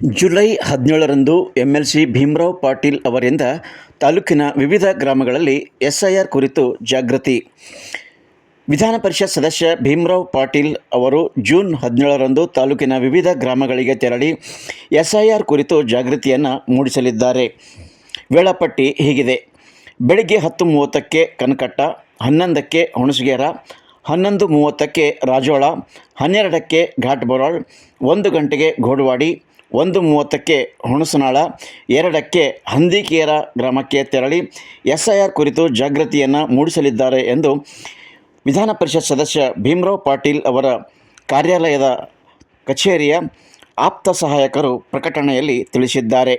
July 17ರಂದು MLC Bhimrao Patil ಅವರಿಂದ ತಾಲೂಕಿನ ವಿವಿಧ ಗ್ರಾಮಗಳಲ್ಲಿ ಎಸ್ಐಆರ್ ಕುರಿತು ಜಾಗೃತಿ. ವಿಧಾನ ಪರಿಷತ್ ಸದಸ್ಯ ಭೀಮರಾವ್ ಪಾಟೀಲ್ ಅವರು ಜೂನ್ 17ರಂದು ತಾಲೂಕಿನ ವಿವಿಧ ಗ್ರಾಮಗಳಿಗೆ ತೆರಳಿ ಎಸ್ಐಆರ್ ಕುರಿತು ಜಾಗೃತಿಯನ್ನು ಮೂಡಿಸಲಿದ್ದಾರೆ. ವೇಳಾಪಟ್ಟಿ ಹೀಗಿದೆ: ಬೆಳಗ್ಗೆ 10:30ಕ್ಕೆ ಕನಕಟ್ಟ, 11ಕ್ಕೆ ಹುಣಸಗೇರ, 11:30ಕ್ಕೆ ರಾಜೋಳ, 12ಕ್ಕೆ ಘಾಟ್ಬೋರಾಳ್, 1 ಗಂಟೆಗೆ ಘೋಡವಾಡಿ, 1:30ಕ್ಕೆ ಹುಣಸನಾಳ, 2ಕ್ಕೆ ಹಂದಿಕೇರ ಗ್ರಾಮಕ್ಕೆ ತೆರಳಿ ಎಸ್ಐಆರ್ ಕುರಿತು ಜಾಗೃತಿಯನ್ನು ಮೂಡಿಸಲಿದ್ದಾರೆ ಎಂದು ವಿಧಾನ ಪರಿಷತ್ ಸದಸ್ಯ ಭೀಮರಾವ್ ಪಾಟೀಲ್ ಅವರ ಕಾರ್ಯಾಲಯದ ಕಚೇರಿಯ ಆಪ್ತ ಸಹಾಯಕರು ಪ್ರಕಟಣೆಯಲ್ಲಿ ತಿಳಿಸಿದ್ದಾರೆ.